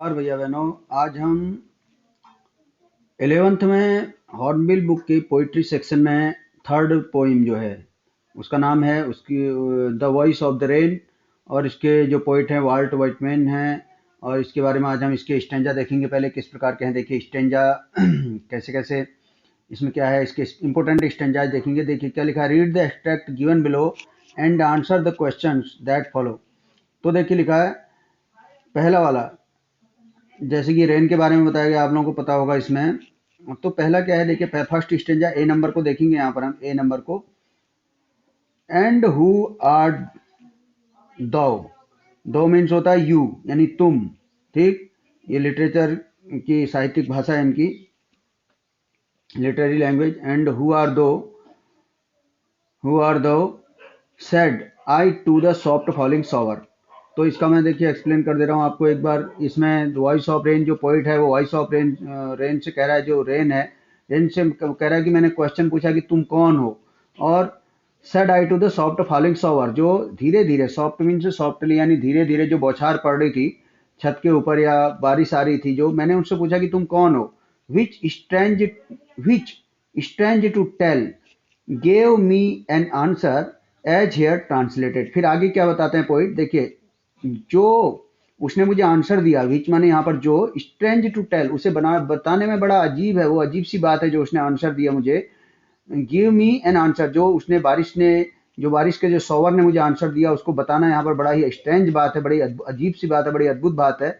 और भैया बहनों, आज हम 11th में हॉर्नबिल बुक की पोइट्री सेक्शन में थर्ड पोइम जो है उसका नाम है उसकी the voice of the rain. और इसके जो पोइट हैं वाल्ट वाइटमैन हैं। और इसके बारे में आज हम इसके स्टेंजा देखेंगे। पहले किस प्रकार के हैं देखिए स्टेंजा कैसे कैसे इसमें क्या है, इसके इंपॉर्टेंट स्टेंजाज देखेंगे। देखिए क्या लिखा है, read the extract given below and answer the questions that follow. तो देखिए लिखा है पहला वाला, जैसे कि रेन के बारे में बताया गया, आप लोगों को पता होगा इसमें। तो पहला क्या है देखिए, फर्स्ट स्टेंजा ए नंबर को देखेंगे। यहाँ पर हम ए नंबर को, एंड हु आर दो। दो मीन्स होता है यू, यानी तुम। ठीक, ये लिटरेचर की साहित्यिक भाषा है इनकी, literary language. And who are thou said I to the soft falling shower. तो इसका मैं देखिए एक्सप्लेन कर दे रहा हूँ आपको एक बार। इसमें वॉइस ऑफ रेन जो पोइट है वो वॉइस ऑफ रेन रेन से कह रहा है, जो रेन है रेन से कह रहा है कि मैंने क्वेश्चन पूछा कि तुम कौन हो। और said I to the soft falling shower, जो धीरे धीरे, सॉफ्ट मीन से सॉफ्टली यानी धीरे धीरे जो बौछार पड़ रही थी छत के ऊपर या बारिश आ रही थी, जो मैंने उनसे पूछा कि तुम कौन हो। Which strange to tell gave me an answer as here translated. फिर आगे क्या बताते हैं पोइट, देखिए जो उसने मुझे आंसर दिया, विच माने यहाँ पर जो, स्ट्रेंज टू टेल उसे बताने में बड़ा अजीब है, वो अजीब सी बात है जो उसने आंसर दिया मुझे। गिव मी एन आंसर, जो उसने जो बारिश के जो शॉवर ने मुझे आंसर दिया उसको बताना यहाँ पर बड़ा ही स्ट्रेंज बात है, बड़ी अजीब सी बात है, बड़ी अद्भुत बात है।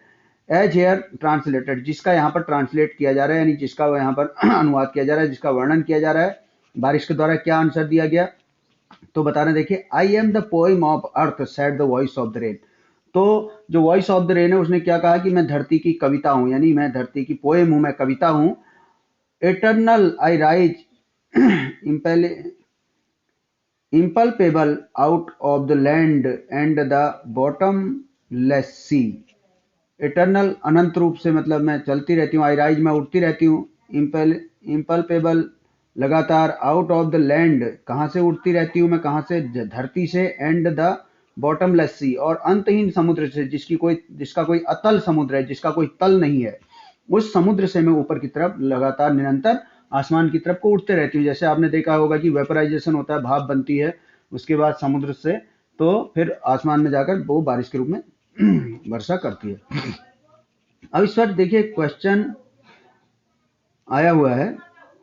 एज हेयर ट्रांसलेटेड, जिसका यहाँ पर ट्रांसलेट किया जा रहा है, यानी जिसका यहाँ पर अनुवाद किया जा रहा है, जिसका वर्णन किया जा रहा है, बारिश के द्वारा क्या आंसर दिया गया। तो बता रहे देखिए, I am the poem of earth said the voice of the rain. तो जो वॉइस ऑफ द रेन है उसने क्या कहा कि मैं धरती की कविता हूं, यानी मैं धरती की पोएम हूं, मैं कविता हूं। Eternal I rise impalpable out of the land and the bottomless sea। Eternal अनंत रूप से, मतलब मैं चलती रहती हूँ, आई राइज मैं उठती रहती हूँ, इम्पल्पेबल लगातार, आउट ऑफ द लैंड कहाँ से उठती रहती हूँ मैं, कहाँ से, धरती से, एंड द बॉटमलेस सी और अंतहीन समुद्र से, जिसका कोई अतल समुद्र है, जिसका कोई तल नहीं है, उस समुद्र से मैं ऊपर की तरफ लगातार निरंतर आसमान की तरफ को उठते रहती हूँ। जैसे आपने देखा होगा कि वेपराइजेशन होता है, भाप बनती है, उसके बाद समुद्र से तो फिर आसमान में जाकर वो बारिश के रूप में वर्षा करती है। अब इस पर देखिए क्वेश्चन आया हुआ है,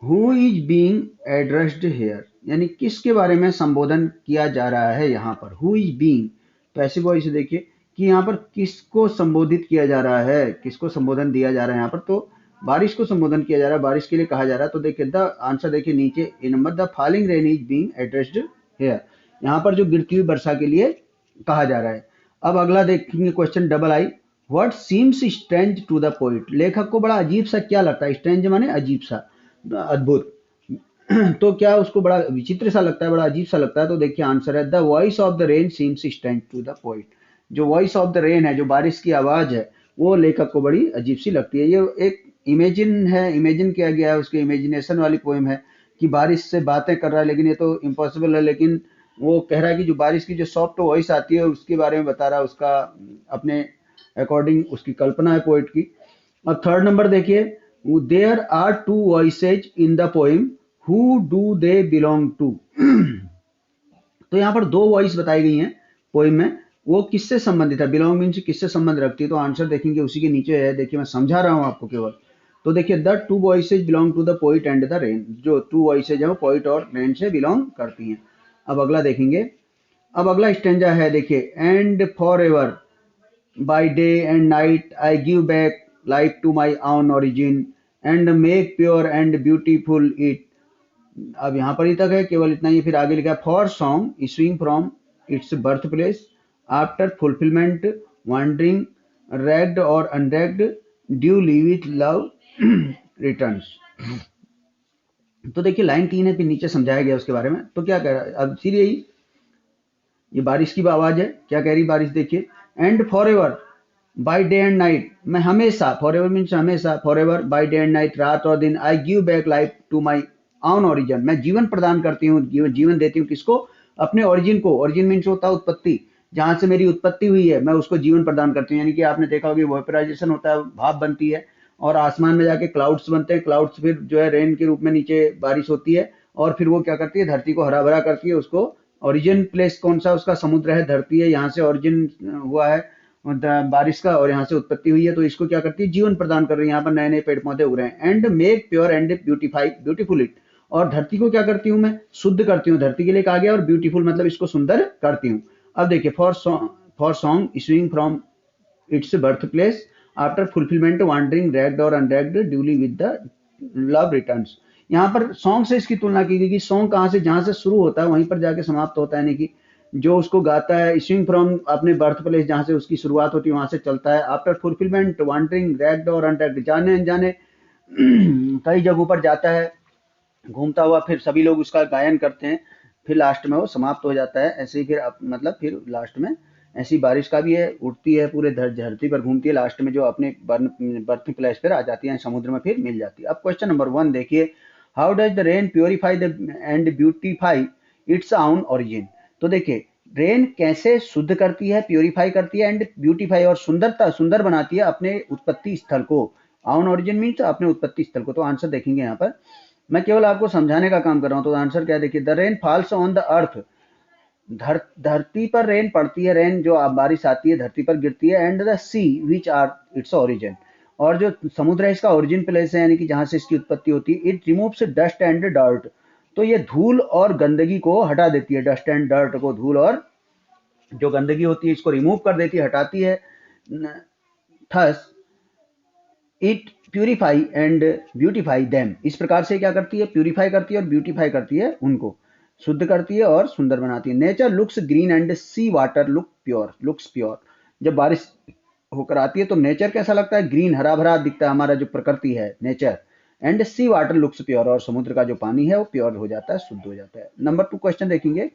who is being addressed here, यानी किसके बारे में संबोधन किया जा रहा है यहाँ पर। हु इज बीइंग, तो ऐसे वॉइस से देखिए कि यहाँ पर किसको संबोधित किया जा रहा है, किसको संबोधन दिया जा रहा है यहाँ पर। तो बारिश को संबोधन किया जा रहा है, बारिश के लिए कहा जा रहा है। तो देखिए द आंसर देखिए नीचे A number, the falling rain is being addressed here, यहाँ पर जो गिरती हुई वर्षा के लिए कहा जा रहा है। अब अगला देखेंगे question double I, what seems strange to the poet, लेखक को बड़ा अजीब सा क्या लगता है, स्ट्रेंज माने अजीब सा, अद्भुत। तो क्या उसको बड़ा विचित्र सा लगता है, बड़ा अजीब सा लगता है। तो देखिए आंसर है, the voice of the rain seems strange to the poet. जो वॉइस ऑफ द रेन है, जो बारिश की आवाज है, वो लेखक को बड़ी अजीब सी लगती है। ये एक इमेजिन है, इमेजिन किया गया है, उसके इमेजिनेशन वाली पोएम है कि बारिश से बातें कर रहा है, लेकिन ये तो इम्पॉसिबल है। लेकिन वो कह रहा है कि जो बारिश की जो सॉफ्ट वॉइस आती है उसके बारे में बता रहा है, उसका अपने अकॉर्डिंग उसकी कल्पना है पोइट की। और थर्ड नंबर देखिए, there are two voices in the poem, who do they belong to. तो यहाँ पर दो वॉइस बताई गई हैं पोइम में, वो किससे संबंधित है, बिलोंग मीन से किससे संबंध रखती है। तो आंसर देखेंगे उसी के नीचे है, देखिए मैं समझा रहा हूँ आपको केवल। तो देखिए the two voices belong to the poet and the rain, जो टू वॉइसेज है वो पोइट और रेन से बिलोंग करती हैं। अब अगला देखेंगे, अब अगला स्टेंजा है देखिए, and for ever by day and night I give back life to my own origin and make pure and beautiful it। अब यहाँ पर ही तक है, केवल इतना ही। फिर आगे लिखा है, for song issuing from its birth place after fulfilment wandering ragged और unragged duly with love returns. तो देखिए लाइन 3 है, फिर नीचे समझाया गया उसके बारे में। तो क्या कह रहा है, अब फिर यही, ये बारिश की आवाज है, क्या कह रही बारिश देखिए, and forever by day and night, मैं हमेशा, फॉर एवर मीन्स हमेशा, forever by day and night, रात और दिन, I give back life to my own origin, मैं जीवन प्रदान करती हूँ, जीवन देती हूँ किसको, अपने ओरिजिन को। ओरिजिन मीन्स होता है उत्पत्ति, जहां से मेरी उत्पत्ति हुई है मैं उसको जीवन प्रदान करती हूँ। यानी कि आपने देखा होगा वेपराइजेशन होता है, भाप बनती है और आसमान में जाके क्लाउड्स बनते हैं, क्लाउड्स फिर जो है रेन के रूप में नीचे बारिश होती है और फिर वो क्या करती है, धरती को हरा भरा करती है। उसको ओरिजिन प्लेस कौन सा उसका, समुद्र है, धरती है, यहाँ से ओरिजिन हुआ है बारिश का और यहाँ से उत्पत्ति हुई है, तो इसको क्या करती है, जीवन प्रदान कर रही है। यहाँ पर नए नए पेड़ पौधे उग रहे हैं। And make pure and beautify beautiful it, और धरती को क्या करती हूँ मैं, शुद्ध करती हूँ। धरती के लिए कहा गया, और ब्यूटीफुल मतलब इसको सुंदर करती हूँ। अब देखिए, for song issuing from its birth place after fulfilment wandering ragged और unragged duly with the love returns. यहाँ पर सॉन्ग से इसकी तुलना की गई कि सॉन्ग कहाँ से, जहाँ से शुरू होता है वहीं पर जाके समाप्त होता है। यानी कि जो उसको गाता है, इशूइंग फ्रॉम अपने बर्थ प्लेस जहाँ से उसकी शुरुआत होती है वहां से चलता है, आफ्टर फुलफिलमेंट वांडरिंग रैग्ड और अनरैग्ड, जाने अनजाने कई जगहों पर जाता है घूमता हुआ, फिर सभी लोग उसका गायन करते हैं, फिर लास्ट में वो समाप्त हो जाता है। ऐसे ही फिर मतलब फिर लास्ट में ऐसी बारिश का भी है, उड़ती है पूरे धरती पर घूमती है, लास्ट में जो अपने बर्थिंग प्लेस पर आ जाती है, समुद्र में फिर मिल जाती है। अब क्वेश्चन नंबर 1 देखिए, how does the rain purify the end beautify its own origin. तो देखिए, रेन कैसे शुद्ध करती है, प्योरीफाई करती है एंड ब्यूटीफाई और सुंदर बनाती है अपने उत्पत्ति स्थल को। ऑन ओरिजिन मीन्स अपने उत्पत्ति स्थल को। तो आंसर देखेंगे यहाँ पर, मैं केवल आपको समझाने का काम कर रहा हूं। तो आंसर क्या है, देखिए, the rain falls on the earth, धरती पर रेन पड़ती है, रेन जो बारिश आती है धरती पर गिरती है। And the sea which are its origin, और जो समुद्र है इसका ओरिजिन प्लेस है, यानी कि जहां से इसकी उत्पत्ति होती है। It removes dust and dirt, तो ये धूल और गंदगी को हटा देती है, डस्ट एंड डर्ट को, धूल और जो गंदगी होती है इसको रिमूव कर देती है, हटाती है। Thus it purify and beautify them, इस प्रकार से क्या करती है, प्यूरिफाई करती है और ब्यूटीफाई करती है, उनको शुद्ध करती है और सुंदर बनाती है। Nature looks green and sea water looks pure, जब बारिश होकर आती है तो नेचर कैसा लगता है, ग्रीन, हरा भरा दिखता है, हमारा जो प्रकृति है nature. And sea water looks pure, और समुद्र का जो पानी है वो प्योर हो जाता है, शुद्ध हो जाता है। नंबर 2 क्वेश्चन देखेंगे,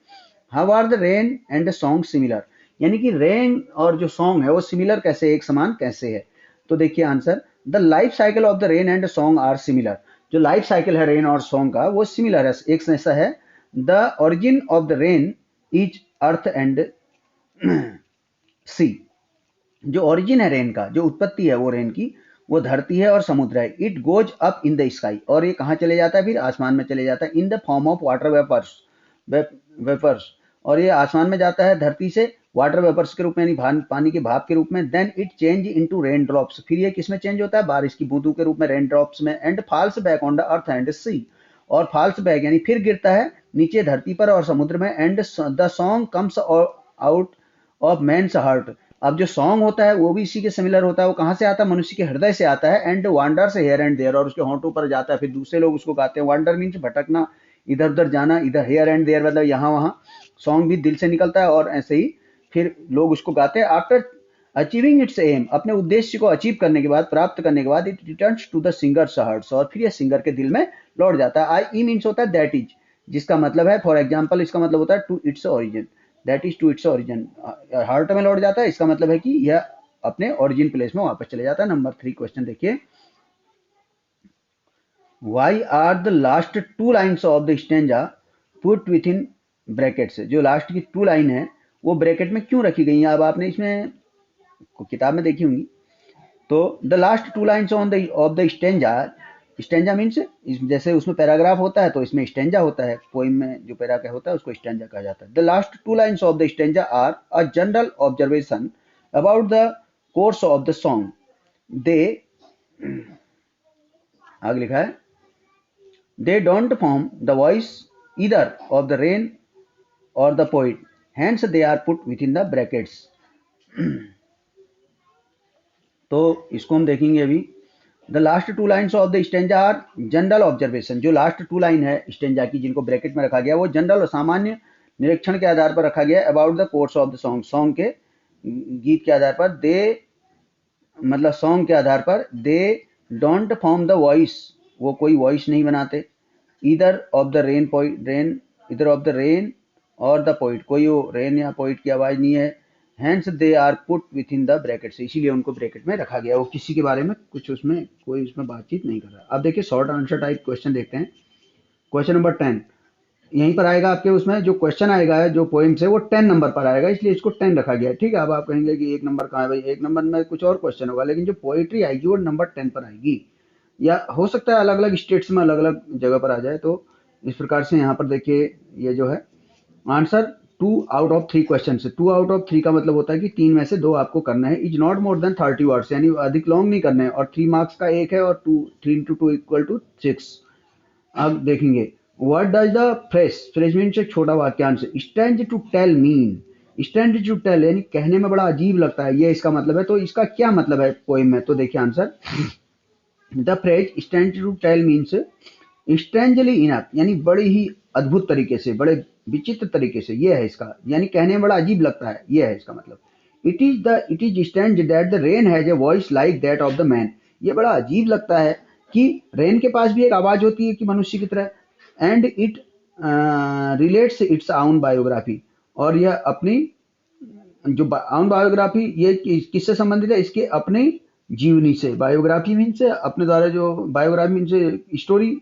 how are the rain and song similar, यानी कि रेन और जो सॉन्ग है वो सिमिलर कैसे, एक समान कैसे है। तो देखिए answer, the life cycle of the rain and song are similar, जो लाइफ साइकिल है रेन और सॉन्ग का वो सिमिलर है, एक जैसा है। The origin of the rain is earth and sea, जो ओरिजिन है रेन का, जो उत्पत्ति है वो रेन की, वो धरती है और समुद्र है। It goes up in the sky, और ये कहाँ चले जाता है, फिर आसमान में चले जाता है। In the form of water vapours, और ये आसमान में जाता है धरती से वाटर वेपर्स के रूप में, यानी पानी के भाप के रूप में। Then it change into raindrops, फिर ये किस में चेंज होता है, बारिश की बूंदों के रूप में, रेन ड्रॉप्स में। And falls back on the earth and sea, और फॉल्स बैक यानी फिर गिरता है नीचे धरती पर और समुद्र में। And the song comes out of man's heart, अब जो सॉन्ग होता है वो भी इसी के सिमिलर होता है, वो कहाँ से आता है, मनुष्य के हृदय से आता है। एंड वांडर से हेयर एंड देयर, और उसके होंठों पर जाता है, फिर दूसरे लोग उसको गाते हैं। वांडर मीन्स भटकना, इधर उधर जाना, इधर हेयर एंड देयर मतलब यहाँ वहाँ। सॉन्ग भी दिल से निकलता है और ऐसे ही फिर लोग उसको गाते हैं। आफ्टर अचीविंग इट्स एम, अपने उद्देश्य को अचीव करने के बाद, प्राप्त करने के बाद, it returns to the singers hearts, और फिर ये सिंगर के दिल में लौट जाता है। आई ई मीन्स होता है दैट इज, जिसका मतलब है, फॉर एग्जाम्पल इसका मतलब होता है to its origin, that is to its origin, heart में लौट जाता है, इसका मतलब है कि यह अपने ओरिजिन प्लेस में वापस चले जाता है। नंबर 3 क्वेश्चन देखिए, why are the last two lines of the stanza put with in brackets, जो लास्ट की 2 लाइन है वो ब्रैकेट में क्यों रखी गई हैं। अब आपने इसमें किताब में देखी होंगी। तो the last 2 lines on the of the stanza, stanza means जैसे उसमें पैराग्राफ होता है तो इसमें स्टेंजा होता है, पोइम में जो पैरा होता है उसको स्टेंजा कहा जाता है। The last 2 lines of the stanza are a general observation about the course of the song, they, आगे लिखा है, they don't form the voice either of the rain और the poet, hence they are put within the brackets। तो इसको हम देखेंगे अभी। The last 2 lines of the stanza are general observation, जो लास्ट 2 लाइन है स्टेंजा की जिनको ब्रैकेट में रखा गया वो जनरल और सामान्य निरीक्षण के आधार पर रखा गया है। About the course of the song, song के गीत के आधार पर। दे मतलब सॉन्ग के आधार पर। They don't form the voice, वो कोई वॉइस नहीं बनाते। Either of the rain rain, either of the rain और द पोइट, कोई वो रेन या पोइट की आवाज नहीं है। Hence they are put with in the brackets, इसीलिए उनको ब्रैकेट में रखा गया, वो किसी के बारे में कुछ उसमें कोई उसमें बातचीत नहीं कर रहा। अब देखिए शॉर्ट आंसर टाइप क्वेश्चन देखते हैं। क्वेश्चन नंबर 10, यहीं पर आएगा आपके, उसमें जो क्वेश्चन आएगा जो पोइम से वो 10 नंबर पर आएगा, इसलिए इसको 10 रखा गया है। ठीक है, अब आप कहेंगे कि 1 नंबर कहाँ है भाई, 1 नंबर में कुछ और क्वेश्चन होगा, लेकिन जो पोइट्री आएगी वो नंबर 10 पर आएगी। या हो सकता है अलग अलग स्टेट्स में अलग अलग जगह पर आ जाए। तो इस प्रकार से यहाँ पर देखिए ये जो है आंसर 2 आउट ऑफ 3 क्वेश्चन से, 2 आउट ऑफ 3 का मतलब होता है कि 3 में से 2 आपको करना है। Is not more than 30 words, यानी अधिक लॉन्ग नहीं करना है, और 3 मार्क्स का एक है, और 3 इंटू 2 इक्वल टू 6। अब देखेंगे what does the phrase mean से छोटा वाक्यांश, stand to tell mean, stand to tell यानी कहने में बड़ा अजीब लगता है, ये इसका मतलब है। तो इसका क्या मतलब है पोइम में, तो देखिए answer, the phrase stand to tell means strangely enough, यानी बड़ी ही अद्भुत तरीके से, बड़े विचित्र तरीके से, ये है इसका, यानी कहने में बड़ा अजीब लगता है, ये है इसका मतलब। It is strange that the rain has a voice like that of the man, ये बड़ा अजीब लगता है कि रेन के पास भी एक आवाज होती है कि मनुष्य की तरह। एंड इट रिलेट्स इट्स आउन बायोग्राफी, और यह अपनी जो आउन बायोग्राफी, ये किससे संबंधित है, इसके अपने जीवनी से। बायोग्राफी मीन्स अपने द्वारा जो, बायोग्राफी मीन्स स्टोरी,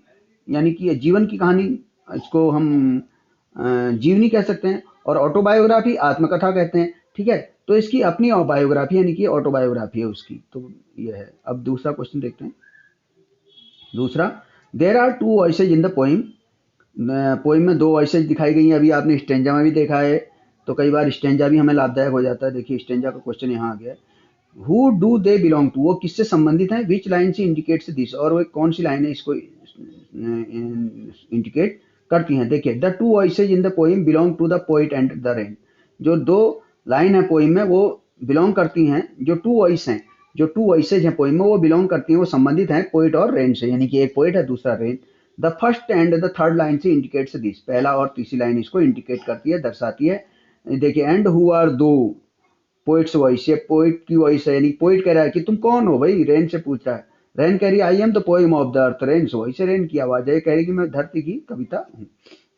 यानी कि जीवन की कहानी, इसको हम जीवनी कह सकते हैं, और ऑटोबायोग्राफी आत्मकथा कहते हैं। ठीक है, तो इसकी अपनी बायोग्राफी यानी कि ऑटोबायोग्राफी है उसकी। तो ये है। अब दूसरा क्वेश्चन देखते हैं। दूसरा, there are 2 voices in the poem, poem में 2 वॉइसेज दिखाई गई हैं। अभी आपने स्टेंजा में भी देखा है, तो कई बार स्टेंजा भी हमें लाभदायक हो जाता है। देखिए स्टेंजा का क्वेश्चन यहाँ आ गया है, who do they belong to, वो किससे संबंधित है, विच लाइन से इंडिकेट्स दिस, और वो कौन सी लाइन है इसको इंडिकेट करती हैं। देखिए the 2 voices in the poem belong to the poet and the rain, जो 2 लाइन है पोइम में वो बिलोंग करती हैं, जो 2 वॉइस हैं, जो 2 वॉइसेज हैं पोइम में वो बिलोंग करती हैं, वो संबंधित हैं पोइट और रेन से, यानी कि एक पोइट है दूसरा rain. The first and the third line से इंडिकेट्स दिस, पहला और तीसरी लाइन इसको इंडिकेट करती है, दर्शाती है। देखिए एंड हु आर दो, पोइट्स वॉइस, ये पोइट की वॉइस है, यानी पोइट कह रहा है कि तुम कौन हो भाई, रेन से पूछ रहा है। रेन कह रही है I am the poem of the earth, rain से वॉइस है, रेन की आवाज है, कह रही कि मैं धरती की कविता हूँ।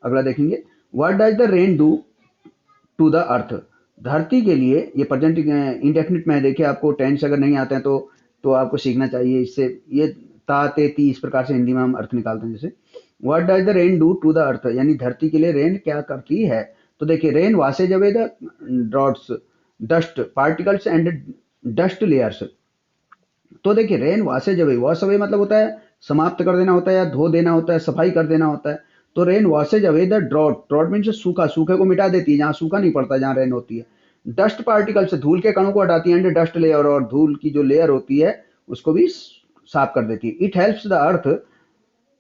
अगला देखेंगे, what does the rain do to the earth, धरती के लिए, ये प्रेजेंट इंडेफिनिट में है। देखिए आपको टेंस अगर नहीं आते हैं तो आपको सीखना चाहिए इससे, ये ता ते ती इस प्रकार से हिंदी में हम अर्थ निकालते हैं। जैसे what does the rain do to the earth, यानी धरती के लिए रेन क्या करती है। तो देखिए rain washes away the droughts, dust particles and dust layers. तो देखिए rain washes away, wash away मतलब होता है समाप्त कर देना होता है, या धो देना होता है, सफाई कर देना होता है। तो rain washes away the drought, drought mean सूखा, सूखे को मिटा देती है, जहाँ सूखा नहीं पड़ता जहाँ रेन होती है। डस्ट पार्टिकल से धूल के कणों को हटाती है, एंड डस्ट लेयर, और धूल की जो लेयर होती है उसको भी साफ कर देती है। It helps the earth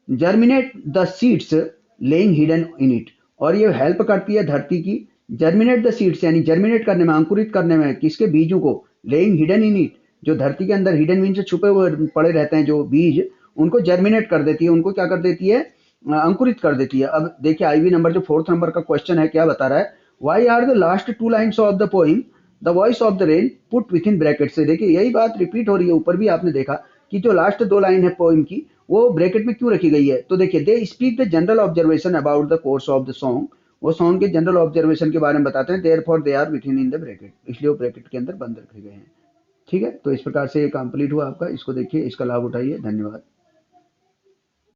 germinate the seeds laying hidden in it, और ये हेल्प करती है धरती की जर्मिनेट द सीड्स, यानी जर्मिनेट करने में, अंकुरित करने में, किसके बीजों को, लेइंग हिडन इन इट, जो धरती के अंदर हिडन मीन से छुपे हुए पड़े रहते हैं जो बीज, उनको जर्मिनेट कर देती है, उनको क्या कर देती है, अंकुरित कर देती है। अब देखिए आईवी नंबर जो 4th नंबर का क्वेश्चन है क्या बता रहा है, why are the last 2 lines of the poem the voice of the rain put with in bracket से। देखिए यही बात रिपीट हो रही है, ऊपर भी आपने देखा कि जो लास्ट 2 लाइन है पोइम की वो ब्रैकेट में क्यों रखी गई है। तो देखिए they speak the general observation about the course of the song, वो सॉन्ग के जनरल ऑब्जर्वेशन के बारे में बताते हैं, therefore they are with in the bracket, इसलिए वो ब्रैकेट के अंदर बंद रखे गए हैं। ठीक है, तो इस प्रकार से ये कंप्लीट हुआ आपका, इसको देखिए, इसका लाभ उठाइए। धन्यवाद।